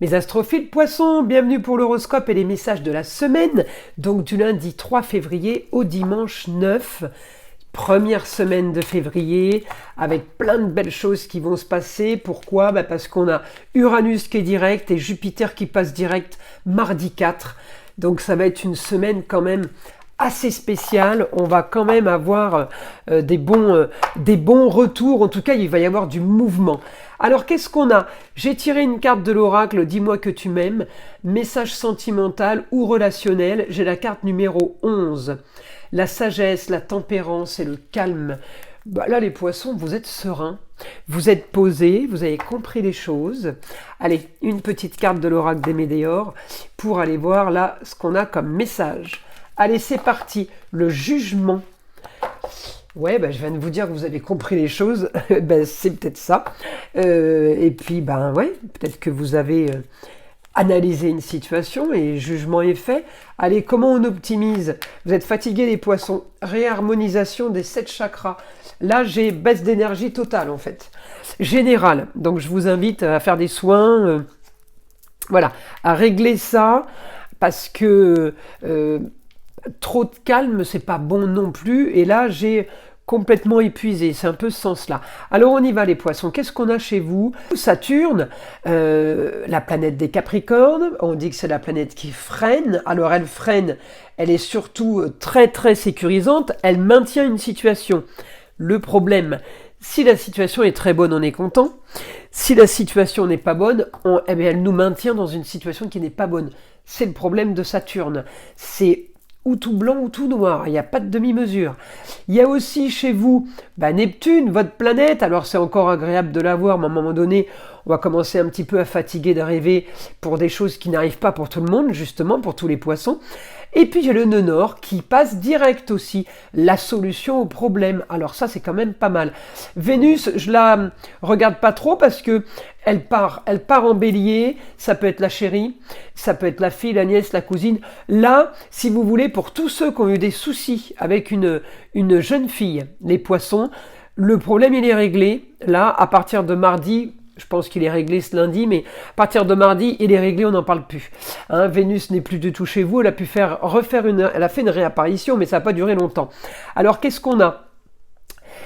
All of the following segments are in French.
Mes astrophiles poissons, bienvenue pour l'horoscope et les messages de la semaine, donc du lundi 3 février au dimanche 9, première semaine de février, avec plein de belles choses qui vont se passer. Pourquoi ? Parce qu'on a Uranus qui est direct et Jupiter qui passe direct mardi 4, donc ça va être une semaine quand même assez spéciale. On va quand même avoir des bons retours, en tout cas il va y avoir du mouvement. Alors qu'est-ce qu'on a ? J'ai tiré une carte de l'oracle, dis-moi que tu m'aimes, message sentimental ou relationnel, j'ai la carte numéro 11, la sagesse, la tempérance et le calme. Là les poissons, vous êtes sereins, vous êtes posés, vous avez compris les choses. Allez, une petite carte de l'oracle des Médéors pour aller voir là ce qu'on a comme message. Allez, c'est parti, le jugement. Ouais, je viens de vous dire que vous avez compris les choses, c'est peut-être ça. Et puis, ouais, peut-être que vous avez analysé une situation et jugement est fait. Allez, comment on optimise ? Vous êtes fatigués les poissons, réharmonisation des 7 chakras. Là, j'ai baisse d'énergie totale en fait, générale. Donc, je vous invite à faire des soins, voilà, à régler ça parce que... trop de calme, c'est pas bon non plus. Et là, j'ai complètement épuisé. C'est un peu ce sens-là. Alors, on y va, les poissons. Qu'est-ce qu'on a chez vous ? Saturne, la planète des Capricornes. On dit que c'est la planète qui freine. Alors, elle freine. Elle est surtout très, très sécurisante. Elle maintient une situation. Le problème, si la situation est très bonne, on est content. Si la situation n'est pas bonne, elle nous maintient dans une situation qui n'est pas bonne. C'est le problème de Saturne. C'est ou tout blanc ou tout noir, il n'y a pas de demi-mesure. Il y a aussi chez vous Neptune, votre planète, alors c'est encore agréable de la voir, mais à un moment donné, on va commencer un petit peu à fatiguer de rêver pour des choses qui n'arrivent pas pour tout le monde, justement, pour tous les poissons. Et puis j'ai le nœud nord qui passe direct aussi, la solution au problème. Alors ça c'est quand même pas mal. Vénus, je la regarde pas trop parce que elle part en bélier, ça peut être la chérie, ça peut être la fille, la nièce, la cousine. Là, si vous voulez, pour tous ceux qui ont eu des soucis avec une jeune fille, les poissons, le problème il est réglé. Là, à partir de mardi, je pense qu'il est réglé ce lundi, mais à partir de mardi, il est réglé, on n'en parle plus. Vénus n'est plus du tout chez vous, elle a fait une réapparition, mais ça n'a pas duré longtemps. Alors, qu'est-ce qu'on a ?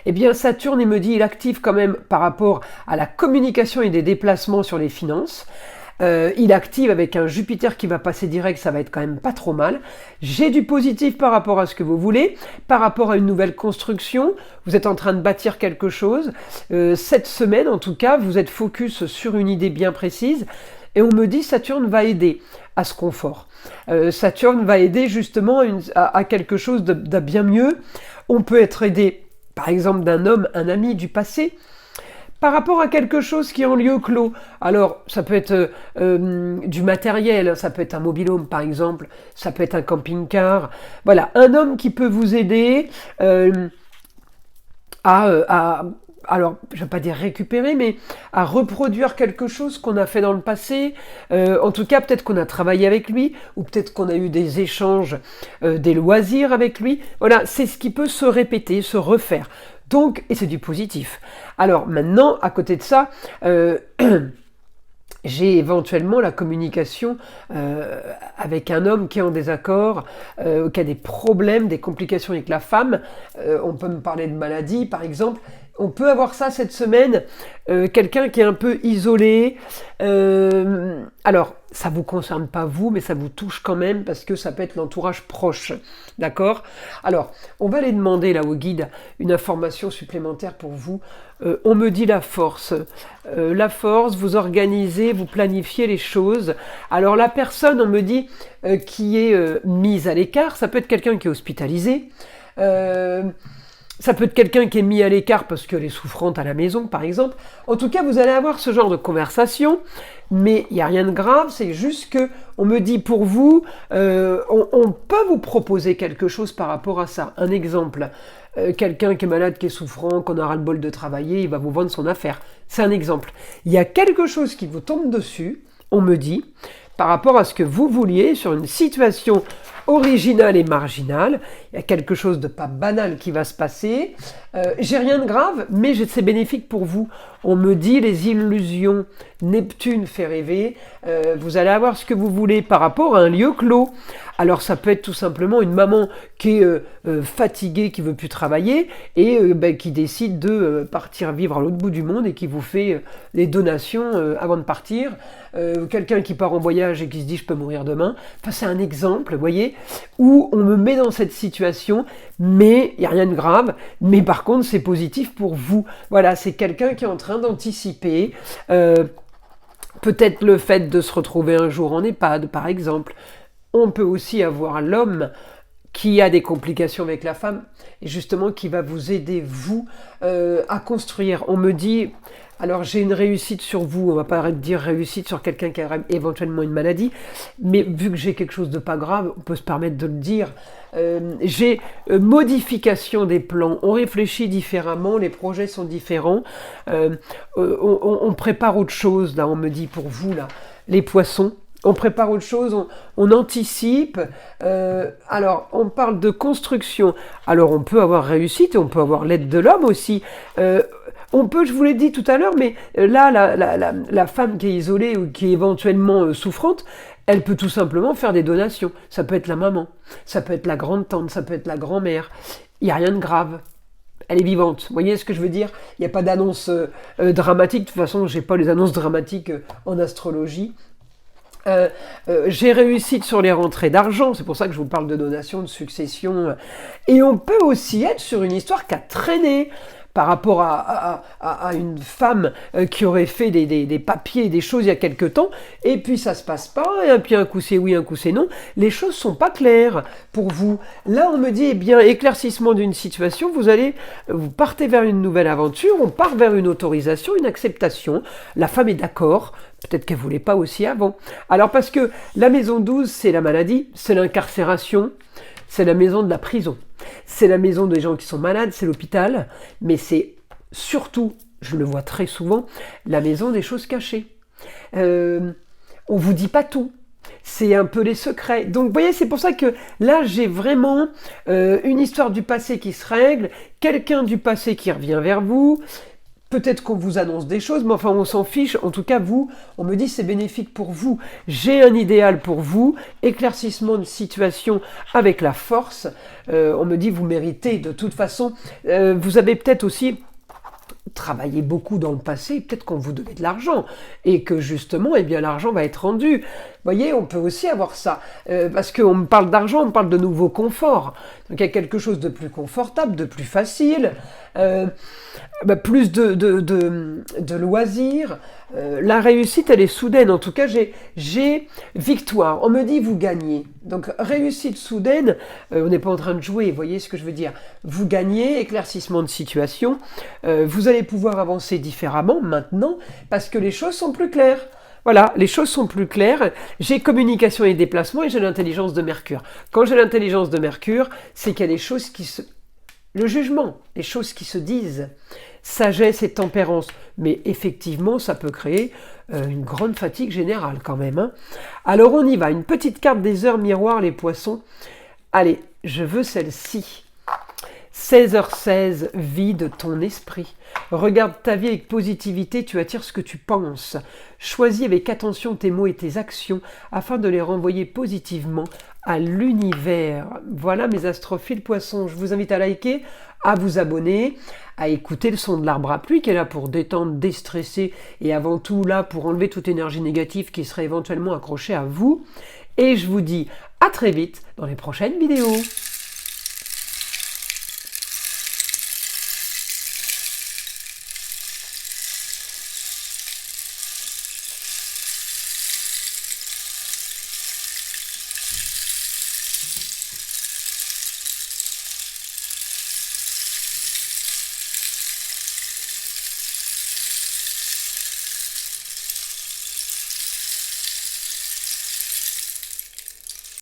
Eh bien, Saturne, il me dit, il active quand même par rapport à la communication et des déplacements sur les finances. Il active avec un Jupiter qui va passer direct, ça va être quand même pas trop mal. J'ai du positif par rapport à ce que vous voulez, par rapport à une nouvelle construction. Vous êtes en train de bâtir quelque chose. Cette semaine, en tout cas, vous êtes focus sur une idée bien précise. Et on me dit Saturne va aider à ce confort. Saturne va aider justement à quelque chose de bien mieux. On peut être aidé, par exemple, d'un homme, un ami du passé, par rapport à quelque chose qui est en lieu clos. Alors, ça peut être du matériel, ça peut être un mobil-home par exemple, ça peut être un camping-car. Voilà, un homme qui peut vous aider alors, je ne vais pas dire récupérer, mais à reproduire quelque chose qu'on a fait dans le passé. En tout cas, peut-être qu'on a travaillé avec lui, ou peut-être qu'on a eu des échanges, des loisirs avec lui. Voilà, c'est ce qui peut se répéter, se refaire. Donc, et c'est du positif. Alors maintenant, à côté de ça, j'ai éventuellement la communication avec un homme qui est en désaccord, qui a des problèmes, des complications avec la femme. On peut me parler de maladie, par exemple. On peut avoir ça cette semaine, quelqu'un qui est un peu isolé. Alors, ça ne vous concerne pas vous, mais ça vous touche quand même parce que ça peut être l'entourage proche. D'accord ? Alors, on va aller demander là au guide une information supplémentaire pour vous. On me dit la force. La force, vous organisez, vous planifiez les choses. Alors, la personne, on me dit, qui est mise à l'écart, ça peut être quelqu'un qui est hospitalisé. Ça peut être quelqu'un qui est mis à l'écart parce qu'elle est souffrante à la maison, par exemple. En tout cas, vous allez avoir ce genre de conversation, mais il n'y a rien de grave, c'est juste que on me dit pour vous, on peut vous proposer quelque chose par rapport à ça. Un exemple, quelqu'un qui est malade, qui est souffrant, qu'on aura le bol de travailler, il va vous vendre son affaire. C'est un exemple. Il y a quelque chose qui vous tombe dessus, on me dit, par rapport à ce que vous vouliez, sur une situation originale et marginale, il y a quelque chose de pas banal qui va se passer. J'ai rien de grave, mais c'est bénéfique pour vous. On me dit les illusions, Neptune fait rêver, vous allez avoir ce que vous voulez par rapport à un lieu clos. Alors ça peut être tout simplement une maman qui est fatiguée, qui veut plus travailler et qui décide de partir vivre à l'autre bout du monde et qui vous fait des donations avant de partir. Quelqu'un qui part en voyage et qui se dit je peux mourir demain. Enfin c'est un exemple, vous voyez, où on me met dans cette situation, mais il n'y a rien de grave, mais par contre c'est positif pour vous. Voilà, c'est quelqu'un qui est en train d'anticiper peut-être le fait de se retrouver un jour en EHPAD, par exemple. On peut aussi avoir l'homme qui a des complications avec la femme et justement qui va vous aider, vous, à construire. On me dit, alors j'ai une réussite sur vous, on va pas dire réussite sur quelqu'un qui a éventuellement une maladie, mais vu que j'ai quelque chose de pas grave, on peut se permettre de le dire. J'ai modification des plans, on réfléchit différemment, les projets sont différents, on prépare autre chose, là on me dit pour vous, là, les poissons. On prépare autre chose, on anticipe. Alors, on parle de construction. Alors, on peut avoir réussite et on peut avoir l'aide de l'homme aussi. On peut, je vous l'ai dit tout à l'heure, mais là, la femme qui est isolée ou qui est éventuellement souffrante, elle peut tout simplement faire des donations. Ça peut être la maman, ça peut être la grande-tante, ça peut être la grand-mère. Il n'y a rien de grave. Elle est vivante. Vous voyez ce que je veux dire? Il n'y a pas d'annonce dramatique. De toute façon, je n'ai pas les annonces dramatiques en astrologie. J'ai réussite sur les rentrées d'argent, c'est pour ça que je vous parle de donation, de succession. Et on peut aussi être sur une histoire qui a traîné par rapport à une femme qui aurait fait des papiers, des choses il y a quelque temps, et puis ça se passe pas, et puis un coup c'est oui, un coup c'est non. Les choses sont pas claires pour vous. Là, on me dit, eh bien, éclaircissement d'une situation, vous partez vers une nouvelle aventure, on part vers une autorisation, une acceptation. La femme est d'accord. Peut-être qu'elle ne voulait pas aussi avant. Alors parce que la maison 12, c'est la maladie, c'est l'incarcération, c'est la maison de la prison. C'est la maison des gens qui sont malades, c'est l'hôpital, mais c'est surtout, je le vois très souvent, la maison des choses cachées. On ne vous dit pas tout. C'est un peu les secrets. Donc, vous voyez, c'est pour ça que là, j'ai vraiment une histoire du passé qui se règle, quelqu'un du passé qui revient vers vous. Peut-être qu'on vous annonce des choses, mais enfin on s'en fiche. En tout cas, vous, on me dit c'est bénéfique pour vous. J'ai un idéal pour vous, éclaircissement de situation avec la force. On me dit vous méritez de toute façon. Vous avez peut-être aussi travaillé beaucoup dans le passé, peut-être qu'on vous devait de l'argent et que justement, eh bien, l'argent va être rendu. Vous voyez, on peut aussi avoir ça. Parce qu'on me parle d'argent, on me parle de nouveau confort. Donc il y a quelque chose de plus confortable, de plus facile. Plus de loisirs. La réussite, elle est soudaine. En tout cas, j'ai victoire. On me dit, vous gagnez. Donc, réussite soudaine, on n'est pas en train de jouer, vous voyez ce que je veux dire. Vous gagnez, éclaircissement de situation. Vous allez pouvoir avancer différemment maintenant parce que les choses sont plus claires. Voilà, les choses sont plus claires. J'ai communication et déplacement et j'ai l'intelligence de Mercure. Quand j'ai l'intelligence de Mercure, c'est qu'il y a des choses qui se... Le jugement, les choses qui se disent, sagesse et tempérance. Mais effectivement, ça peut créer une grande fatigue générale quand même. Hein. Alors on y va, une petite carte des heures miroirs, les poissons. Allez, je veux celle-ci. 16h16, vide ton esprit. Regarde ta vie avec positivité, tu attires ce que tu penses. Choisis avec attention tes mots et tes actions afin de les renvoyer positivement à l'univers. Voilà mes astrophiles poissons. Je vous invite à liker, à vous abonner, à écouter le son de l'arbre à pluie qui est là pour détendre, déstresser et avant tout là pour enlever toute énergie négative qui serait éventuellement accrochée à vous. Et je vous dis à très vite dans les prochaines vidéos.